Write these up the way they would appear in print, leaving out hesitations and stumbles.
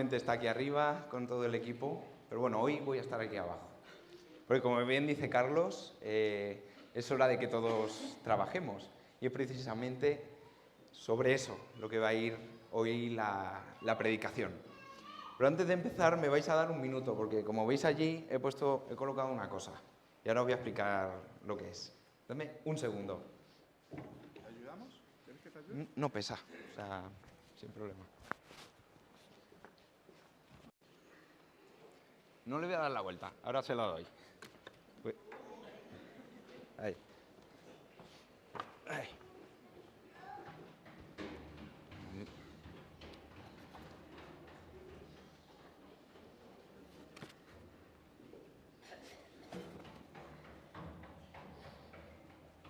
Está aquí arriba con todo el equipo, pero bueno, hoy voy a estar aquí abajo. Porque como bien dice Carlos, es hora de que todos trabajemos. Y es precisamente sobre eso lo que va a ir hoy la predicación. Pero antes de empezar me vais a dar un minuto, porque como veis allí he colocado una cosa. Y ahora os voy a explicar lo que es. Dame un segundo. ¿Te ayudamos? ¿Quieres que te ayude? No pesa, o sea, sin problema. No le voy a dar la vuelta, ahora se la doy. Ahí. Ahí.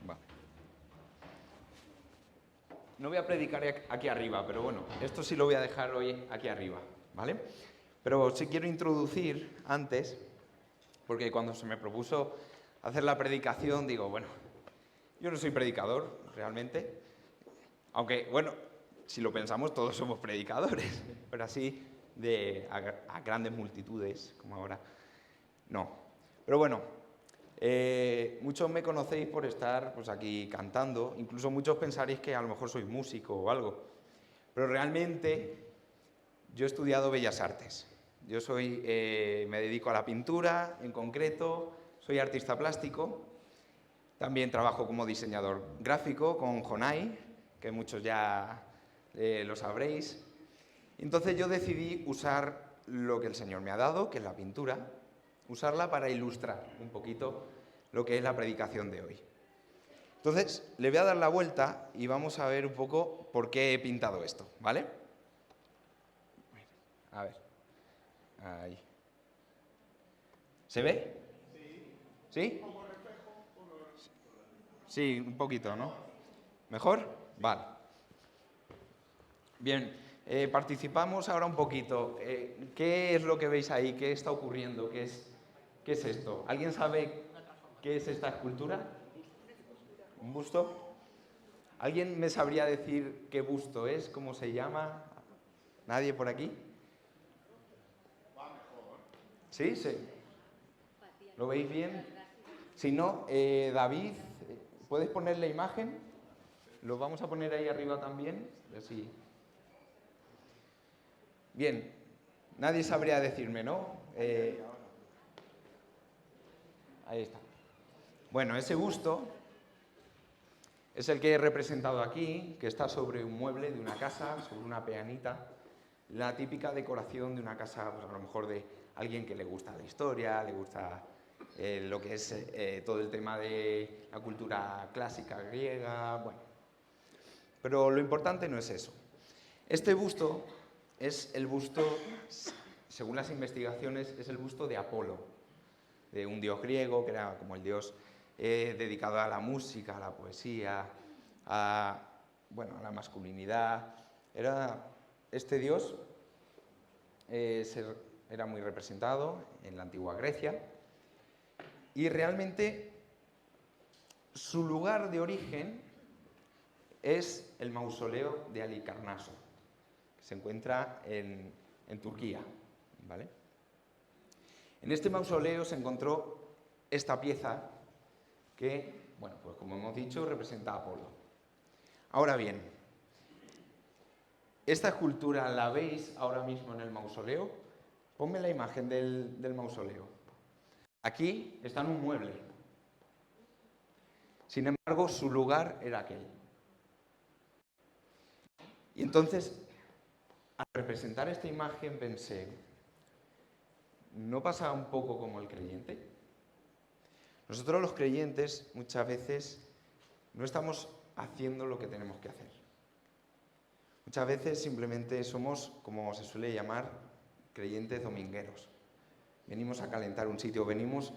Vale. No voy a predicar aquí arriba, pero bueno, esto sí lo voy a dejar hoy aquí arriba, ¿vale? Pero sí quiero introducir antes, porque cuando se me propuso hacer la predicación, digo, bueno, yo no soy predicador, realmente, aunque, bueno, si lo pensamos, todos somos predicadores, pero así a grandes multitudes, como ahora, no. Pero bueno, muchos me conocéis por estar pues, aquí cantando, incluso muchos pensaréis que a lo mejor soy músico o algo, pero realmente yo he estudiado Bellas Artes. Yo me dedico a la pintura, en concreto, soy artista plástico, también trabajo como diseñador gráfico con Jonai, que muchos ya lo sabréis. Entonces yo decidí usar lo que el Señor me ha dado, que es la pintura, usarla para ilustrar un poquito lo que es la predicación de hoy. Entonces, le voy a dar la vuelta y vamos a ver un poco por qué he pintado esto, ¿vale? A ver. Ahí. ¿Se ve? Sí. ¿Sí? Como reflejo. Sí, un poquito, ¿no? ¿Mejor? Vale. Bien, participamos ahora un poquito. ¿Qué es lo que veis ahí? ¿Qué está ocurriendo? ¿Qué es esto? ¿Alguien sabe qué es esta escultura? ¿Un busto? ¿Alguien me sabría decir qué busto es? ¿Cómo se llama? ¿Nadie por aquí? Va mejor. ¿Sí? Sí. ¿Lo veis bien? Si no, David, ¿puedes poner la imagen? Lo vamos a poner ahí arriba también. Así. Bien, nadie sabría decirme, ¿no? Ahí está. Bueno, ese busto es el que he representado aquí, que está sobre un mueble de una casa, sobre una peanita. La típica decoración de una casa, pues a lo mejor de alguien que le gusta la historia, le gusta lo que es todo el tema de la cultura clásica griega, bueno. Pero lo importante no es eso. Este busto es el busto, según las investigaciones, es el busto de Apolo, de un dios griego que era como el dios dedicado a la música, a la poesía, a la masculinidad. Este dios era muy representado en la antigua Grecia y realmente su lugar de origen es el mausoleo de Halicarnaso, que se encuentra en Turquía, ¿vale? En este mausoleo se encontró esta pieza que, bueno, pues como hemos dicho, representa a Apolo. Ahora bien, esta escultura la veis ahora mismo en el mausoleo. Ponme la imagen del mausoleo. Aquí está en un mueble. Sin embargo, su lugar era aquel. Y entonces, al representar esta imagen pensé, ¿no pasa un poco como el creyente? Nosotros los creyentes muchas veces no estamos haciendo lo que tenemos que hacer. Muchas veces simplemente somos, como se suele llamar, creyentes domingueros. Venimos a calentar un sitio, venimos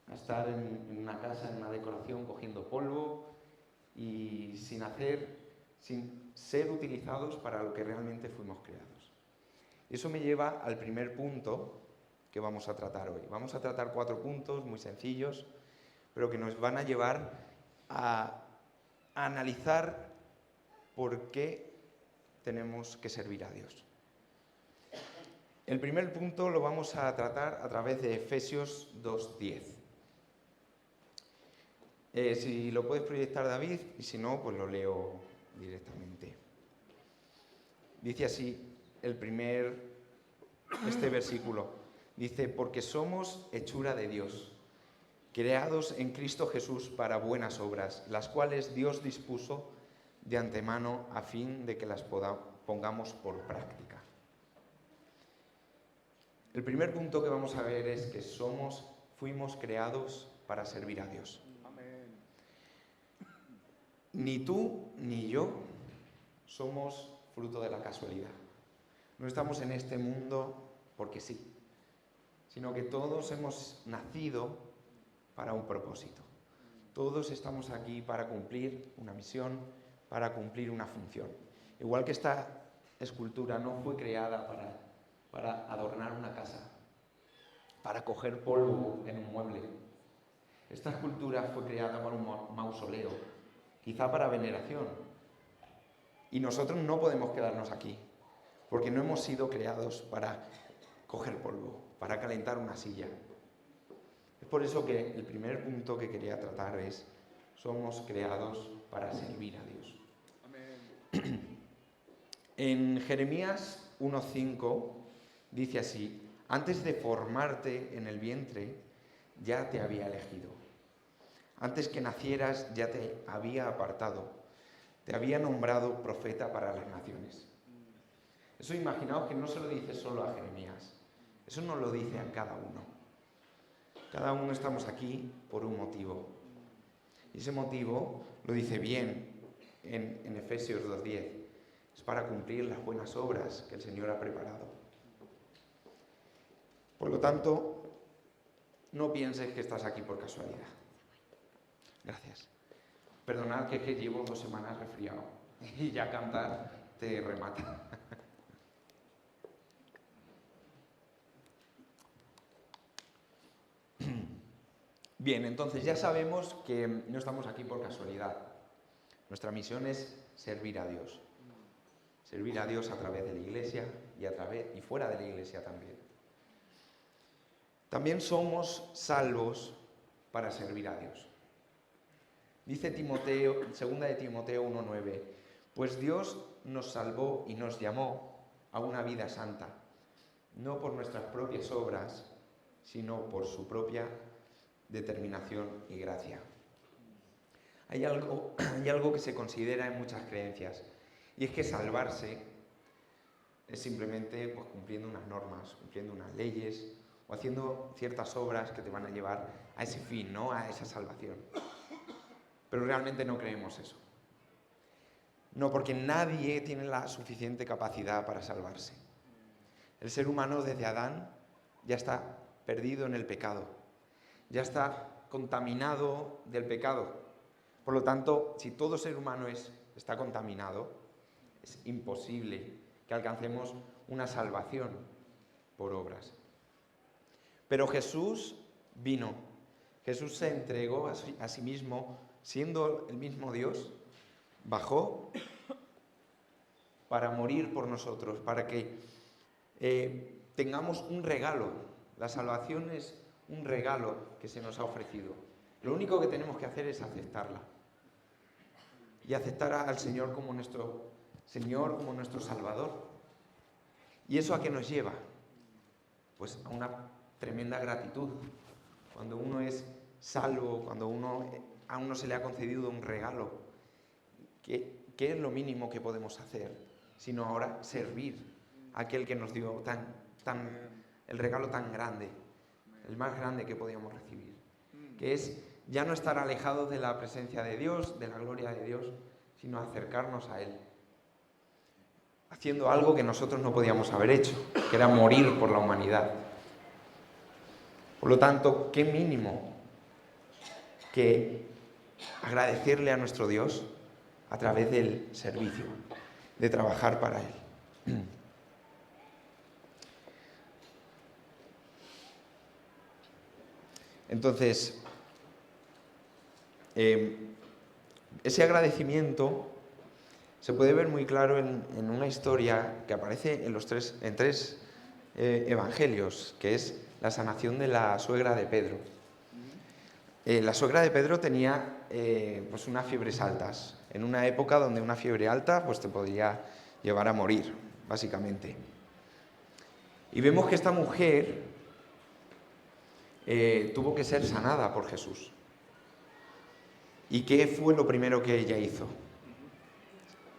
a estar en una casa, en una decoración, cogiendo polvo y sin ser utilizados para lo que realmente fuimos creados. Y eso me lleva al primer punto que vamos a tratar hoy. Vamos a tratar 4 puntos muy sencillos, pero que nos van a llevar a analizar por qué tenemos que servir a Dios. El primer punto lo vamos a tratar a través de Efesios 2:10. Si lo puedes proyectar, David, y si no, pues lo leo directamente. Dice así este versículo. Dice, porque somos hechura de Dios, creados en Cristo Jesús para buenas obras, las cuales Dios dispuso de antemano a fin de que las pongamos por práctica. El primer punto que vamos a ver es que fuimos creados para servir a Dios. Amén. Ni tú ni yo somos fruto de la casualidad. No estamos en este mundo porque sí, sino que todos hemos nacido para un propósito. Todos estamos aquí para cumplir una misión, para cumplir una función. Igual que esta escultura no fue creada para adornar una casa, para coger polvo en un mueble. Esta escultura fue creada para un mausoleo, quizá para veneración. Y nosotros no podemos quedarnos aquí, porque no hemos sido creados para coger polvo, para calentar una silla. Es por eso que el primer punto que quería tratar es, somos creados para servir a Dios. Amén. En Jeremías 1:5 dice así, antes de formarte en el vientre, ya te había elegido. Antes que nacieras, ya te había apartado. Te había nombrado profeta para las naciones. Eso imaginaos que no se lo dice solo a Jeremías. Eso nos lo dice a cada uno. Cada uno estamos aquí por un motivo. Y ese motivo lo dice bien en Efesios 2:10. Es para cumplir las buenas obras que el Señor ha preparado. Por lo tanto, no pienses que estás aquí por casualidad. Gracias. Perdonad que llevo 2 semanas resfriado y ya cantar te remata. Bien, entonces ya sabemos que no estamos aquí por casualidad. Nuestra misión es servir a Dios. Servir a Dios a través de la iglesia y fuera de la iglesia también. También somos salvos para servir a Dios. Dice 2 de Timoteo 1:9, pues Dios nos salvó y nos llamó a una vida santa, no por nuestras propias obras, sino por su propia determinación y gracia. Hay algo que se considera en muchas creencias, y es que salvarse es simplemente pues, cumpliendo unas normas, cumpliendo unas leyes, o haciendo ciertas obras que te van a llevar a ese fin, ¿no? A esa salvación. Pero realmente no creemos eso. No, porque nadie tiene la suficiente capacidad para salvarse. El ser humano desde Adán ya está perdido en el pecado, ya está contaminado del pecado. Por lo tanto, si todo ser humano está contaminado, es imposible que alcancemos una salvación por obras. Pero Jesús vino, Jesús se entregó a sí mismo, siendo el mismo Dios, bajó para morir por nosotros, para que tengamos un regalo. La salvación es un regalo que se nos ha ofrecido. Lo único que tenemos que hacer es aceptarla. Y aceptar al Señor como nuestro Señor, como nuestro Salvador. ¿Y eso a qué nos lleva? Pues a una tremenda gratitud. Cuando uno es salvo, cuando a uno se le ha concedido un regalo, ¿qué es lo mínimo que podemos hacer? Sino ahora servir a aquel que nos dio el regalo tan grande, el más grande que podíamos recibir, que es ya no estar alejados de la presencia de Dios, de la gloria de Dios, sino acercarnos a Él, haciendo algo que nosotros no podíamos haber hecho, que era morir por la humanidad. Por lo tanto, ¿qué mínimo que agradecerle a nuestro Dios a través del servicio, de trabajar para Él? Entonces, ese agradecimiento se puede ver muy claro en una historia que aparece en tres evangelios, que es la sanación de la suegra de Pedro. La suegra de Pedro tenía pues unas fiebres altas, en una época donde una fiebre alta pues te podría llevar a morir, básicamente. Y vemos que esta mujer tuvo que ser sanada por Jesús. ¿Y qué fue lo primero que ella hizo?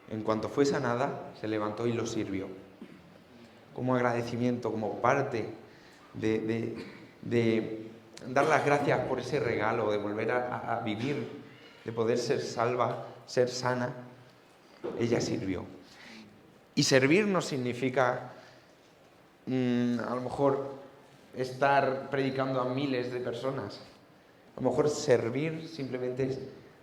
En cuanto fue sanada, se levantó y lo sirvió. Como agradecimiento, como parte de dar las gracias por ese regalo, de volver a vivir, de poder ser salva, ser sana, ella sirvió. Y servir no significa, a lo mejor, estar predicando a miles de personas. A lo mejor servir simplemente es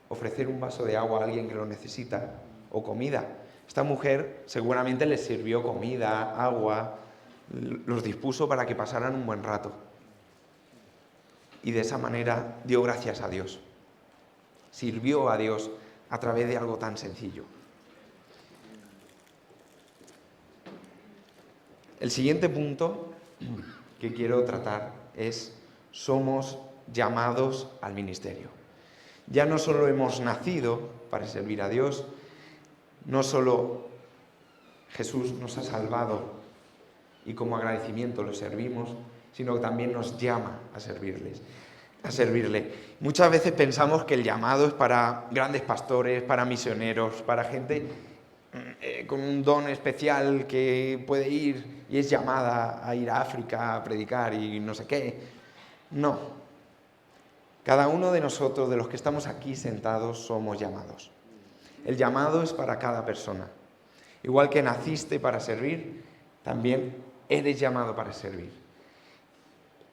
ofrecer un vaso de agua a alguien que lo necesita, o comida. Esta mujer seguramente les sirvió comida, agua, los dispuso para que pasaran un buen rato. Y de esa manera dio gracias a Dios. Sirvió a Dios a través de algo tan sencillo. El siguiente punto que quiero tratar es: somos llamados al ministerio. Ya no solo hemos nacido para servir a Dios, no solo Jesús nos ha salvado y como agradecimiento lo servimos, sino que también nos llama a servirle. Muchas veces pensamos que el llamado es para grandes pastores, para misioneros, para gente con un don especial que puede ir y es llamada a ir a África a predicar y no sé qué. No. Cada uno de nosotros, de los que estamos aquí sentados, somos llamados. El llamado es para cada persona. Igual que naciste para servir, también eres llamado para servir.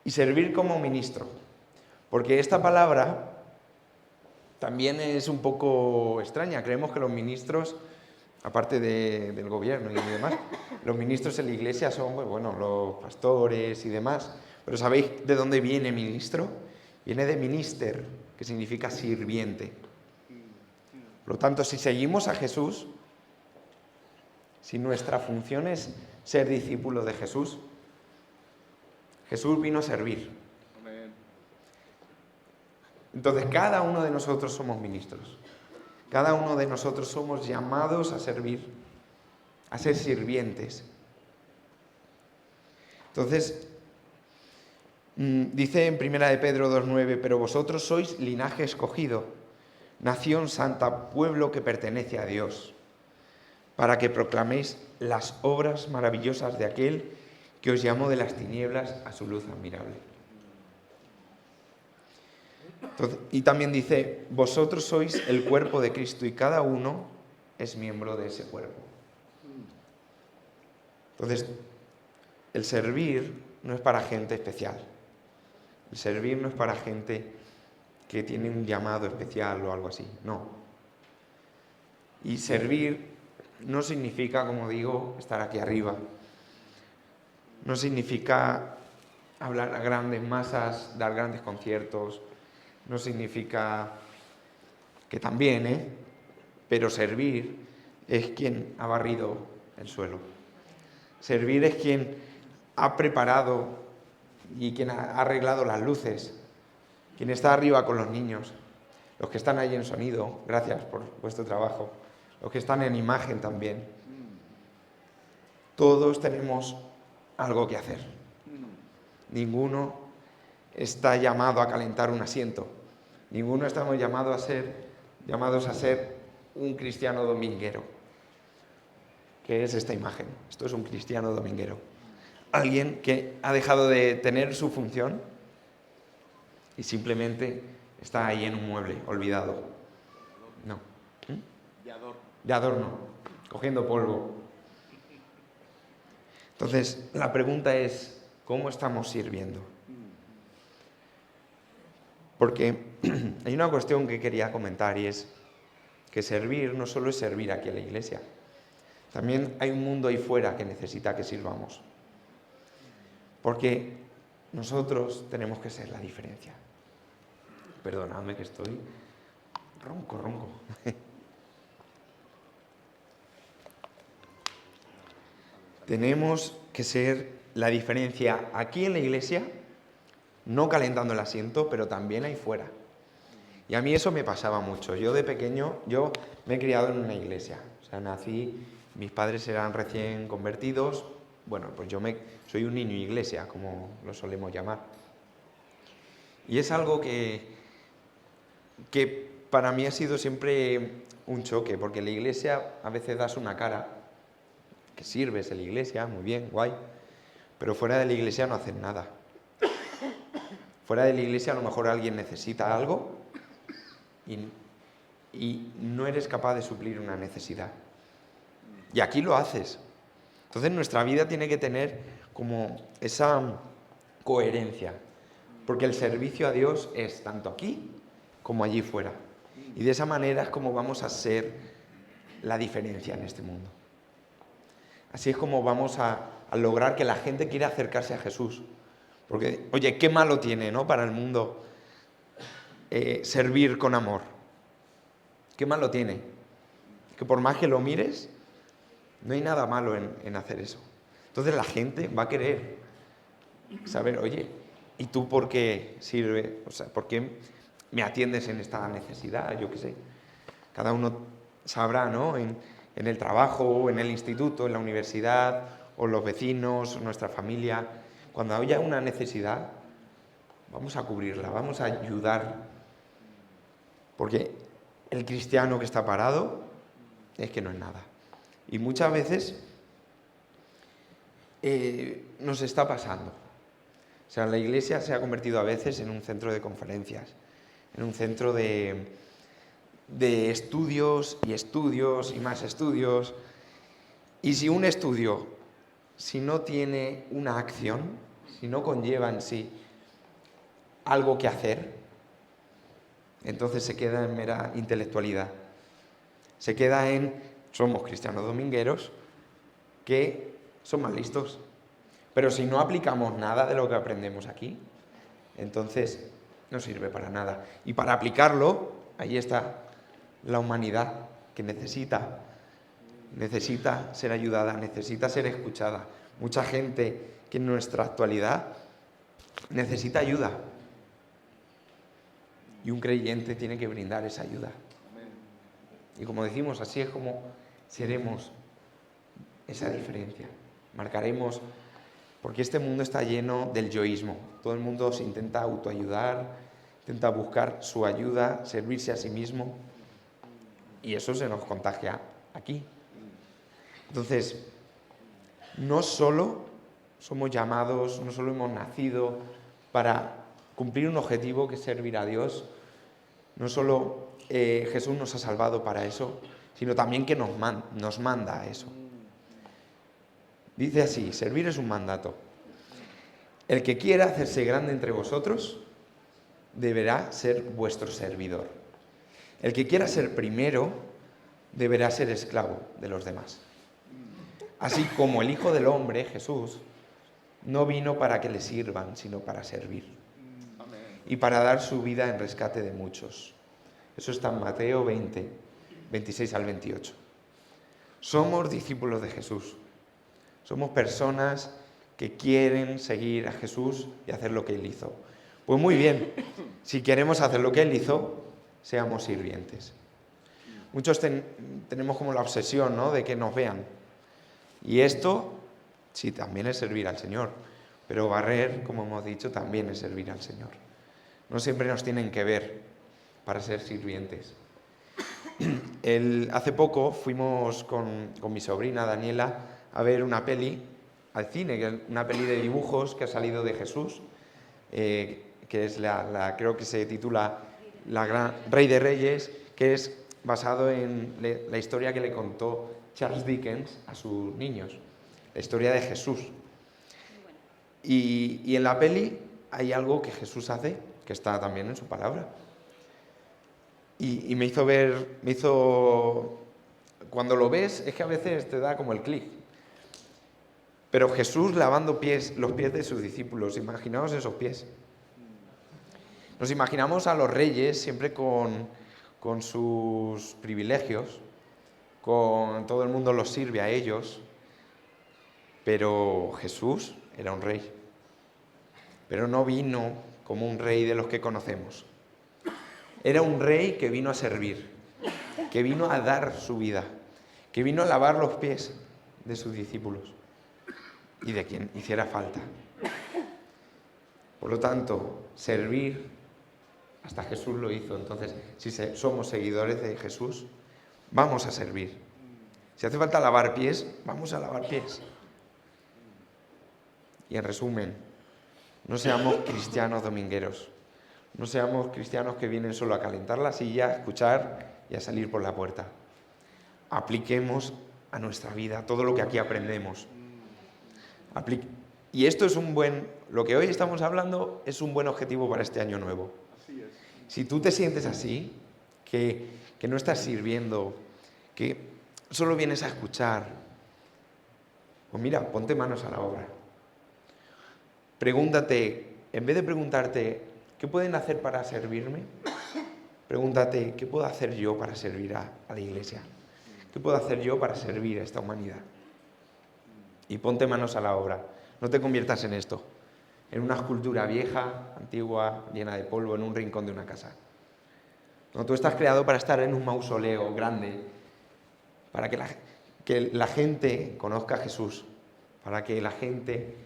Y servir como ministro. Porque esta palabra también es un poco extraña. Creemos que los ministros, aparte del gobierno y demás, los ministros en la iglesia son, bueno, los pastores y demás. Pero ¿sabéis de dónde viene ministro? Viene de minister, que significa sirviente. Por lo tanto, si seguimos a Jesús, si nuestra función es ser discípulos de Jesús, Jesús vino a servir. Amén. Entonces, cada uno de nosotros somos ministros. Cada uno de nosotros somos llamados a servir, a ser sirvientes. Entonces, dice en 1 de Pedro 2:9, pero vosotros sois linaje escogido, nación santa, pueblo que pertenece a Dios, para que proclaméis las obras maravillosas de aquel que os llamó de las tinieblas a su luz admirable. Entonces, y también dice, vosotros sois el cuerpo de Cristo y cada uno es miembro de ese cuerpo. Entonces, el servir no es para gente especial. El servir no es para gente que tiene un llamado especial o algo así, no. Y servir no significa, como digo, estar aquí arriba. No significa hablar a grandes masas, dar grandes conciertos. No significa que también, pero servir es quien ha barrido el suelo. Servir es quien ha preparado y quien ha arreglado las luces, quien está arriba con los niños, los que están ahí en sonido, gracias por vuestro trabajo, los que están en imagen también. Todos tenemos algo que hacer. Ninguno está llamado a calentar un asiento. Ninguno estamos llamados a ser un cristiano dominguero. ¿Qué es esta imagen? Esto es un cristiano dominguero. Alguien que ha dejado de tener su función y simplemente está ahí en un mueble, olvidado. No. De adorno, cogiendo polvo. Entonces, la pregunta es, ¿cómo estamos sirviendo? Porque hay una cuestión que quería comentar y es que servir no solo es servir aquí en la iglesia. También hay un mundo ahí fuera que necesita que sirvamos. Porque nosotros tenemos que ser la diferencia. Perdonadme que estoy ronco. Tenemos que ser la diferencia aquí en la iglesia, no calentando el asiento, pero también ahí fuera. Y a mí eso me pasaba mucho. Yo de pequeño, yo me he criado en una iglesia. O sea, nací, mis padres eran recién convertidos. Bueno, pues soy un niño iglesia, como lo solemos llamar. Y es algo que para mí ha sido siempre un choque, porque en la iglesia a veces das una cara, que sirves en la iglesia, muy bien, guay, pero fuera de la iglesia no haces nada. Fuera de la iglesia a lo mejor alguien necesita algo y no eres capaz de suplir una necesidad. Y aquí lo haces. Entonces nuestra vida tiene que tener como esa coherencia, porque el servicio a Dios es tanto aquí como allí fuera. Y de esa manera es como vamos a ser la diferencia en este mundo. Así es como vamos a lograr que la gente quiera acercarse a Jesús. Porque, oye, qué malo tiene, ¿no?, para el mundo servir con amor. Qué malo tiene. Que por más que lo mires, no hay nada malo en hacer eso. Entonces la gente va a querer saber, oye, ¿y tú por qué sirves? O sea, ¿por qué me atiendes en esta necesidad? Yo qué sé. Cada uno sabrá, ¿no?, en el trabajo, en el instituto, en la universidad, o los vecinos, nuestra familia. Cuando haya una necesidad, vamos a cubrirla, vamos a ayudar. Porque el cristiano que está parado es que no es nada. Y muchas veces nos está pasando. O sea, la iglesia se ha convertido a veces en un centro de conferencias, en un centro de estudios y estudios y más estudios. Y si un estudio, si no tiene una acción, si no conlleva en sí algo que hacer, entonces se queda en mera intelectualidad. Se queda en, somos cristianos domingueros que son más listos. Pero si no aplicamos nada de lo que aprendemos aquí, entonces no sirve para nada. Y para aplicarlo, ahí está la humanidad que necesita ser ayudada, necesita ser escuchada. Mucha gente que en nuestra actualidad necesita ayuda. Y un creyente tiene que brindar esa ayuda. Y como decimos, así es como seremos esa diferencia. Marcaremos, porque este mundo está lleno del yoísmo. Todo el mundo se intenta autoayudar, intenta buscar su ayuda, servirse a sí mismo. Y eso se nos contagia aquí. Entonces, no solo somos llamados, no solo hemos nacido para cumplir un objetivo que es servir a Dios, no solo Jesús nos ha salvado para eso, sino también que nos manda a eso. Dice así, servir es un mandato. El que quiera hacerse grande entre vosotros deberá ser vuestro servidor. El que quiera ser primero deberá ser esclavo de los demás. Así como el Hijo del Hombre, Jesús, no vino para que le sirvan, sino para servir. Y para dar su vida en rescate de muchos. Eso está en Mateo 20, 26 al 28. Somos discípulos de Jesús. Somos personas que quieren seguir a Jesús y hacer lo que Él hizo. Pues muy bien, si queremos hacer lo que Él hizo, seamos sirvientes. Muchos tenemos como la obsesión, ¿no?, de que nos vean. Y esto, sí, también es servir al Señor. Pero barrer, como hemos dicho, también es servir al Señor. No siempre nos tienen que ver para ser sirvientes. Hace poco fuimos con mi sobrina Daniela a ver una peli al cine, una peli de dibujos que ha salido de Jesús, que es creo que se titula La Gran Rey de Reyes, que es basado en la historia que le contó Charles Dickens a sus niños, la historia de Jesús. Y en la peli hay algo que Jesús hace, que está también en su palabra. Y me hizo, cuando lo ves, es que a veces te da como el clic. Pero Jesús lavando los pies de sus discípulos, imaginaos esos pies. Nos imaginamos a los reyes siempre con sus privilegios, con todo el mundo los sirve a ellos, pero Jesús era un rey. Pero no vino como un rey de los que conocemos. Era un rey que vino a servir, que vino a dar su vida, que vino a lavar los pies de sus discípulos y de quien hiciera falta. Por lo tanto, servir, hasta Jesús lo hizo. Entonces, si somos seguidores de Jesús, vamos a servir. Si hace falta lavar pies, vamos a lavar pies. Y en resumen, no seamos cristianos domingueros. No seamos cristianos que vienen solo a calentar la silla, a escuchar y a salir por la puerta. Apliquemos a nuestra vida todo lo que aquí aprendemos. Y esto es lo que hoy estamos hablando es un buen objetivo para este año nuevo. Así es. Si tú te sientes así, que no estás sirviendo, que solo vienes a escuchar, pues mira, ponte manos a la obra. Pregúntate, en vez de preguntarte, ¿qué pueden hacer para servirme? Pregúntate, ¿qué puedo hacer yo para servir a la iglesia? ¿Qué puedo hacer yo para servir a esta humanidad? Y ponte manos a la obra. No te conviertas en esto, en una escultura vieja, antigua, llena de polvo, en un rincón de una casa. No, tú estás creado para estar en un mausoleo grande, para que la gente conozca a Jesús, para que la gente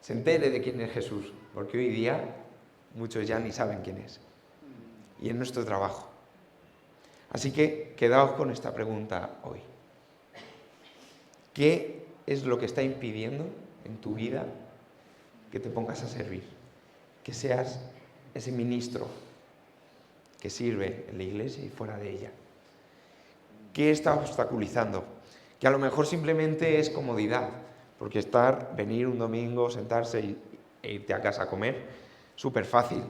se entere de quién es Jesús, porque hoy día muchos ya ni saben quién es. Y es nuestro trabajo. Así que quedaos con esta pregunta hoy. ¿Qué es lo que está impidiendo en tu vida que te pongas a servir? Que seas ese ministro que sirve en la iglesia y fuera de ella. ¿Qué está obstaculizando? Que a lo mejor simplemente es comodidad, porque venir un domingo, sentarse e irte a casa a comer, súper fácil.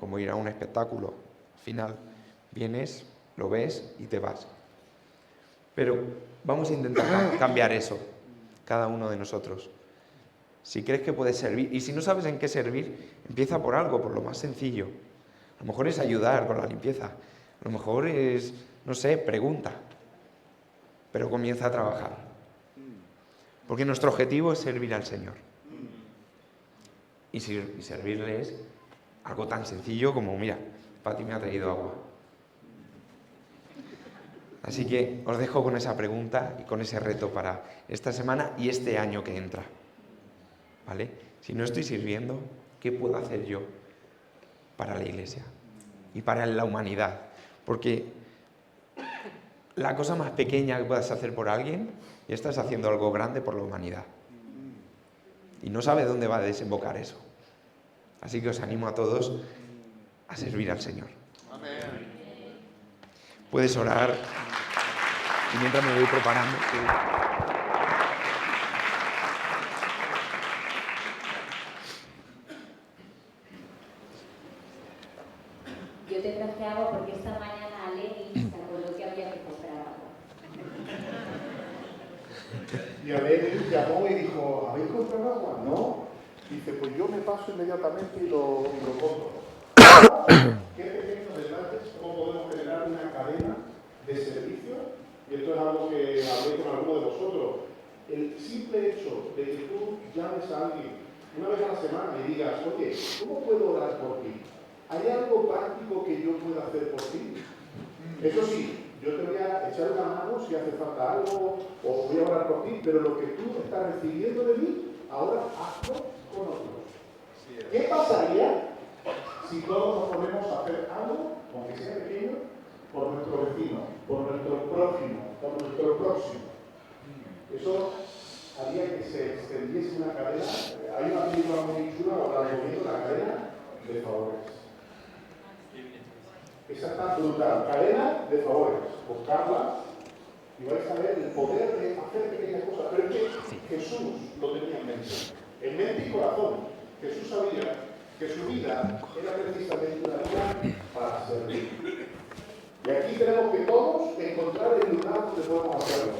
Como ir a un espectáculo. Al final, vienes, lo ves y te vas. Pero vamos a intentar cambiar eso, cada uno de nosotros. Si crees que puedes servir, y si no sabes en qué servir, empieza por algo, por lo más sencillo. A lo mejor es ayudar con la limpieza, a lo mejor es, pregunta, pero comienza a trabajar. Porque nuestro objetivo es servir al Señor. Y servirle es algo tan sencillo como, mira, Pati me ha traído agua. Así que os dejo con esa pregunta y con ese reto para esta semana y este año que entra. ¿Vale? Si no estoy sirviendo, ¿qué puedo hacer yo para la iglesia y para la humanidad? Porque la cosa más pequeña que puedas hacer por alguien, ya estás haciendo algo grande por la humanidad. Y no sabes dónde va a desembocar eso. Así que os animo a todos a servir al Señor. Amén. Puedes orar y mientras me voy preparando. Yo te traje agua porque esta mañana Lenny se acordó que había que comprar agua. Y a ver, llamó y dijo, ¿habéis comprado agua? No. Dice, pues yo me paso inmediatamente y lo compro. ¿Qué pequeños detalles? ¿Cómo podemos generar una cadena de servicio? Y esto es algo que hablé con alguno de vosotros. El simple hecho de que tú llames a alguien una vez a la semana y digas, oye, ¿cómo puedo orar por ti? ¿Hay algo práctico que yo pueda hacer por ti? Eso sí, yo te voy a echar una mano si hace falta algo o voy a orar por ti, pero lo que tú estás recibiendo de mí, ahora hazlo con otros. ¿Qué pasaría si todos nos ponemos a hacer algo, aunque sea pequeño, por nuestro vecino, por nuestro prójimo, por nuestro próximo? Eso haría que se extendiese una cadena. Hay una película muy chula, ahora viendo la cadena de favores. Esa está brutal. Cadena de favores. Buscarla y vais a ver el poder de hacer pequeñas cosas. Pero es que Jesús lo tenía en mente y corazón. Jesús sabía que su vida era precisamente una vida para servir. Y aquí tenemos que todos encontrar el lugar donde podemos hacerlo.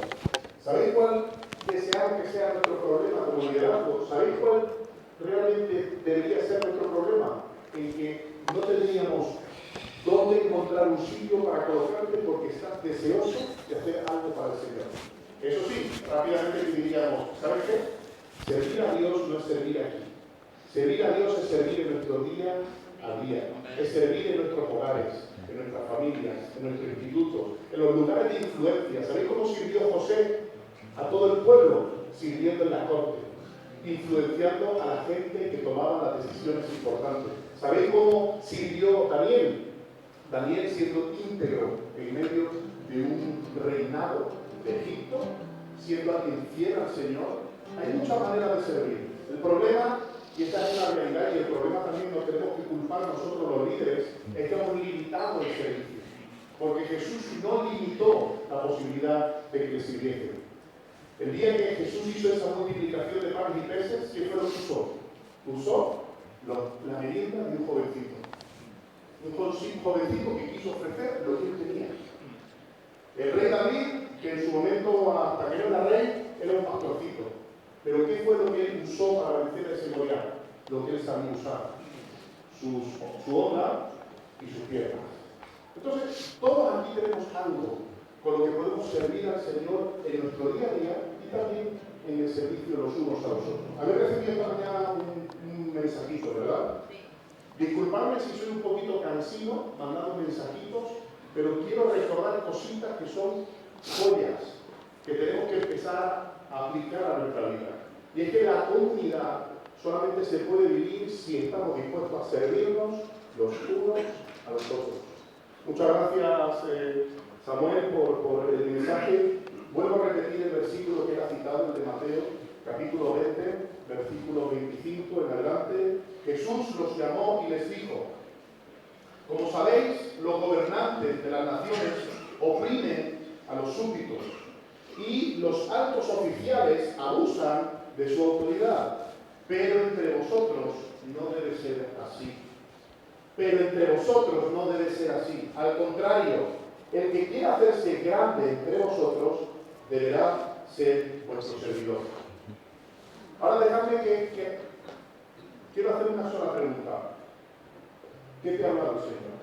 ¿Sabéis cuál deseamos que sea nuestro problema como liderazgo? ¿Sabéis cuál realmente debería ser nuestro problema? En que no tendríamos dónde encontrar un sitio para colocarte porque estás deseoso de hacer algo para el Señor. Eso sí, rápidamente diríamos, ¿sabes qué? Servir a Dios no es servir aquí. Servir a Dios es servir en nuestro día a día. Es servir en nuestros hogares, en nuestras familias, en nuestros institutos, en los lugares de influencia. ¿Sabéis cómo sirvió José a todo el pueblo? Sirviendo en la corte, influenciando a la gente que tomaba las decisiones importantes. ¿Sabéis cómo sirvió Daniel? Daniel siendo íntegro en medio de un reinado de Egipto, siendo alguien fiel al Señor. Hay muchas maneras de servir. El problema, y esta es la realidad, y el problema también nos tenemos que culpar nosotros los líderes, es que hemos limitado el servicio. Porque Jesús no limitó la posibilidad de que le sirviesen. El día que Jesús hizo esa multiplicación de panes y peces, ¿qué fue lo que usó? Usó la merienda de un jovencito. Un jovencito que quiso ofrecer lo que él tenía. El rey David, que en su momento, hasta que no era rey, era un pastorcito. Pero ¿qué fue lo que él usó para vencer a ese Goliat? Lo que él sabía usar. Su onda y sus piernas. Entonces, todos aquí tenemos algo con lo que podemos servir al Señor en nuestro día a día y también en el servicio de los unos a los otros. Habéis recibido esta mañana un mensajito, ¿verdad? Disculpadme si soy un poquito cansino mandando mensajitos, pero quiero recordar cositas que son joyas que tenemos que empezar a aplicar a nuestra vida. Y es que la comunidad solamente se puede vivir si estamos dispuestos a servirnos los unos a los otros. Muchas gracias, Samuel, por el mensaje. Vuelvo a repetir el versículo que era citado, el de Mateo, capítulo 20, versículo 25 en adelante. Jesús los llamó y les dijo: como sabéis, los gobernantes de las naciones oprimen a los súbditos y los altos oficiales abusan de su autoridad. Pero entre vosotros no debe ser así. Pero entre vosotros no debe ser así. Al contrario, el que quiera hacerse grande entre vosotros deberá ser vuestro servidor. Ahora dejadme que quiero hacer una sola pregunta. ¿Qué te ha hablado el Señor?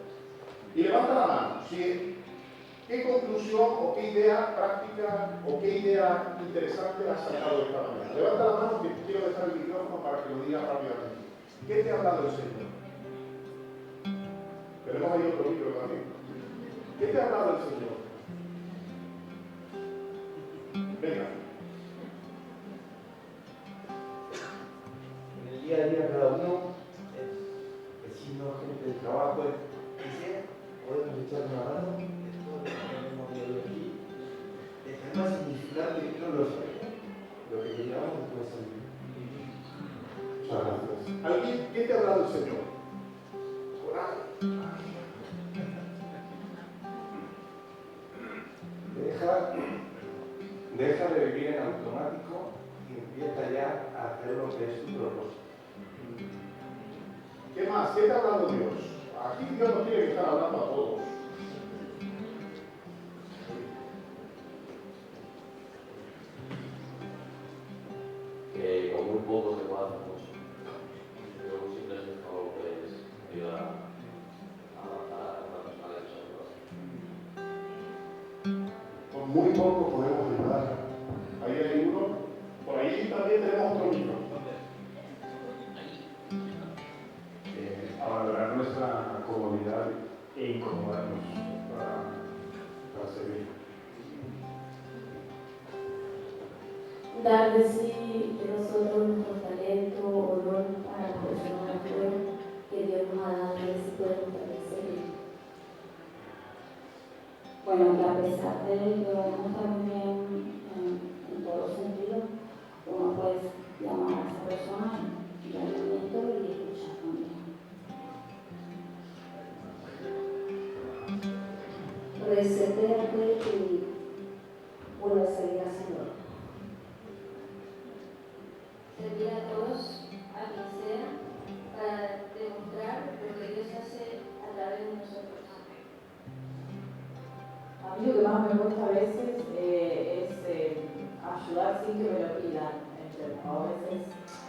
Y levanta la mano. ¿Sí? ¿Qué conclusión o qué idea práctica o qué idea interesante has sacado esta mañana? Levanta la mano que quiero dejar el micrófono para que lo digas rápidamente. ¿Qué te ha hablado el Señor? Tenemos ahí otro micro también. ¿Qué te ha hablado el Señor? Venga. En el día a día cada uno, vecinos, gente del trabajo, dice, podemos echar una mano, esto lo tenemos aquí, es más significante que no lo sabemos, lo que llevamos después de salir. Muchas gracias. ¿Alguien? ¿Qué te ha hablado el Señor? Coraje. Deja de vivir en automático y empieza ya a hacer lo que es tu propósito. ¿Qué más? ¿Qué te ha hablado Dios? Aquí Dios no quiere que estar hablando a todos. Que con muy poco se puede hacer mucho. Pero un simple gesto pues ayuda a avanzar a una persona de eso. Con muy poco podemos ayudar. Ahí hay uno. Por ahí también tenemos otro libro. Abandonar nuestra comodidad e incomodarnos para servir. Dar de sí de nosotros nuestro talento o don para las personas afuera que Dios nos ha dado y así podemos también servir. Bueno, que a pesar de que no está muy bien en todos los sentidos, uno puede llamar a esa persona y darle aliento y escuchar también. Resetearte y vuelve a seguir haciéndolo. Servir a todos, a quien sea, para demostrar lo que Dios hace a través de nosotros. A mí lo que más me gusta a veces es ayudar sin que me lo pidan. A veces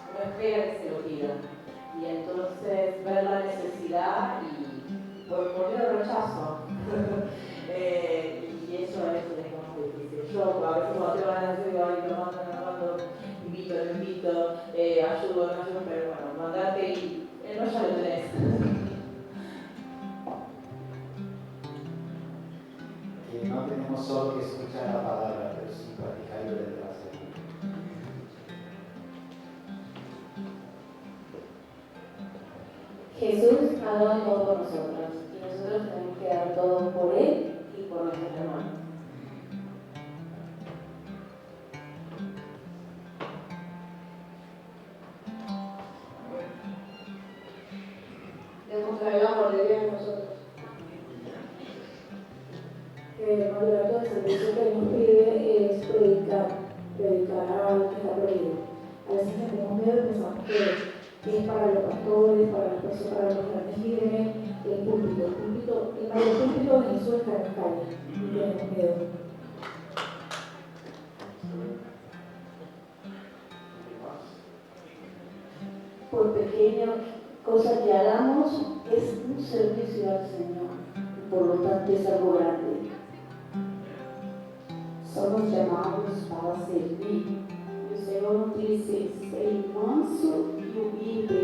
uno espera que se lo pidan. Y entonces ver la necesidad y por qué lo rechazo. Y eso a veces es más difícil. Yo a veces cuando tengo ganas puedo, ayudo, pero bueno, mandate y no ya lo tenés. Que no tenemos solo que escuchar la palabra, pero sí practicarlo desde la salud. Jesús ha dado todo por nosotros y nosotros tenemos que dar todo por Él y por nuestros hermanos. Demostrar el amor de Dios en nosotros. El mandato de servicio que nos pide es predicar al que está perdido. A veces tenemos miedo y pensamos que es para los pastores, para las personas, para los grandes líderes, el mayor púlpito de Jesús está en la calle y tenemos miedo. Por pequeña cosa que hagamos, es un servicio al Señor, por lo tanto es algo grande. Somos llamados para servir. E o Senhor nos dice, ser manso e humilde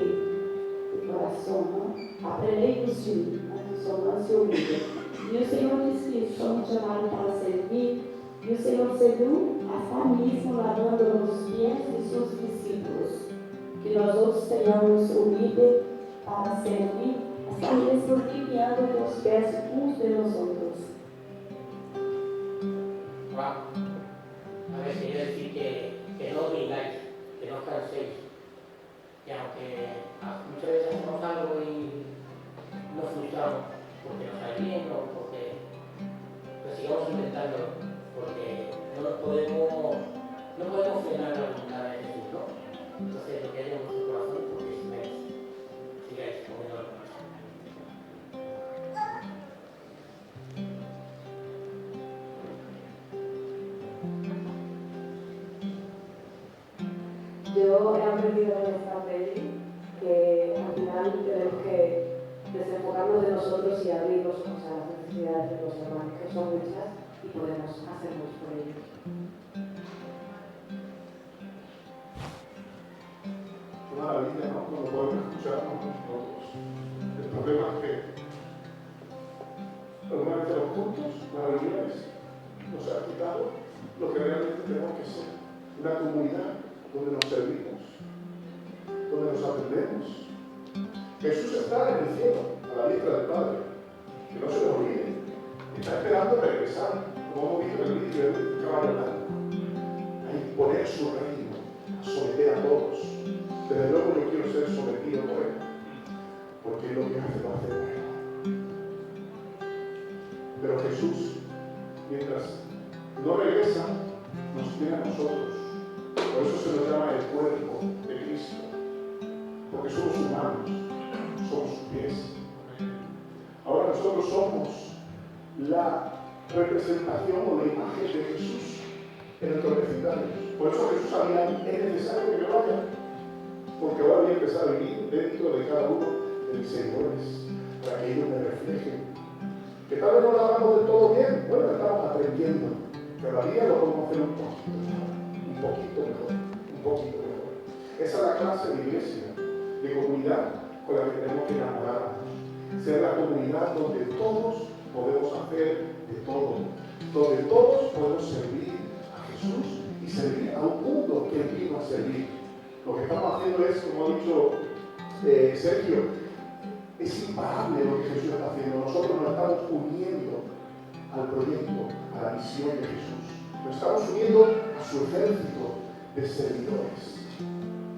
de coração, não? Aprendei dos filhos, que são mansos e humildes. E o Senhor diz que somos chamados para servir. E o Senhor serviu até mesmo lavando os pés de seus discípulos. Que nós outros tenhamos humilde para servir, até mesmo limpiando os pés uns de nós outros. Wow. A ver, quiero decir que no brindáis, que no os canséis. Que aunque muchas veces hacemos algo y nos frustramos porque nos sale bien o porque lo sigamos intentando, porque no podemos frenar la voluntad de Jesús, ¿no? Entonces, lo que hay en vuestro corazón, porque sigáis comiendo la cosa. Yo he aprendido en esta peli que al final tenemos que desenfocarnos de nosotros y abrir los ojos a las necesidades de los hermanos, que son muchas y podemos hacer mucho por ellos. Qué maravilla, ¿no? Cuando podemos escucharnos nosotros. El problema es que normalmente los cultos maravillosos nos han quitado lo que realmente tenemos que ser. Una comunidad donde nos servimos, donde nos atendemos. Jesús está en el cielo, a la diestra del Padre, que no se lo olvide. Está esperando regresar, como hemos visto en el vídeo del caballo blanco, a imponer su reino, a someter a todos. Desde luego yo quiero ser sometido por Él, porque lo que hace lo hace bueno. Pero Jesús, mientras no regresa, nos tiene a nosotros. Por eso se nos llama el cuerpo de Cristo, porque somos humanos, somos sus pies. Ahora nosotros somos la representación o la imagen de Jesús en nuestros vecindarios. Por eso Jesús sabía, es necesario que yo vaya, porque ahora voy a empezar a vivir dentro de cada uno de mis seguidores, para que ellos me reflejen. Que tal vez no lo hagamos del todo bien, bueno, estamos aprendiendo, pero la vida lo podemos hacer un poquito mejor. Esa es la clase de iglesia, de comunidad con la que tenemos que enamorarnos. Ser la comunidad donde todos podemos hacer de todo, donde todos podemos servir a Jesús y servir a un mundo que Él vino a servir. Lo que estamos haciendo es, como ha dicho Sergio, es imparable lo que Jesús está haciendo. Nosotros nos estamos uniendo al proyecto, a la misión de Jesús. Nos estamos uniendo a su ejército de servidores.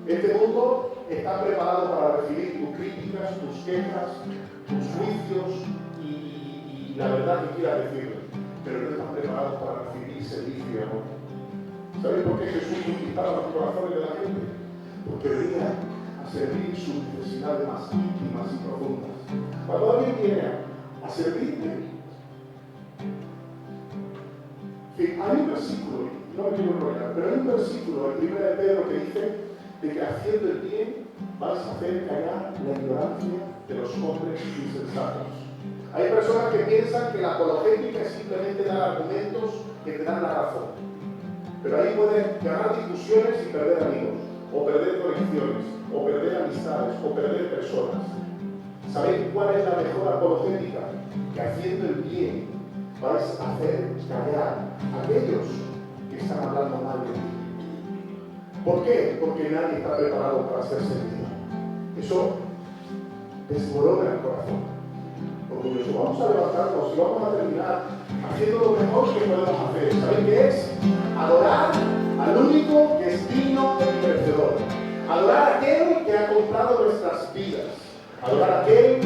Este mundo está preparado para recibir tus críticas, tus quejas, tus juicios y la verdad que quieras decirle. Pero no están preparados para recibir servicio y amor. ¿Sabes por qué Jesús conquistaba los corazones de la gente? Porque venía a servir sus necesidades más íntimas y profundas. Cuando alguien viene a servirte, hay un versículo, no me quiero enrollar, pero hay un versículo, el 1 de Pedro, que dice de que haciendo el bien vas a hacer callar la ignorancia de los hombres insensatos. Hay personas que piensan que la apologética es simplemente dar argumentos que te dan la razón. Pero ahí puedes ganar discusiones y perder amigos. o perder conexiones, o perder amistades, o perder personas. ¿Sabéis cuál es la mejor apologética? Que haciendo el bien vais a hacer callar a aquellos que están hablando mal de ti. ¿Por qué? Porque nadie está preparado para ser servido. Eso desmorona el corazón. Orgulloso. Vamos a levantarnos y vamos a terminar haciendo lo mejor que podemos hacer. ¿Sabéis qué es? Adorar al único que es digno y merecedor. Adorar a aquel que ha comprado nuestras vidas. Adorar a aquel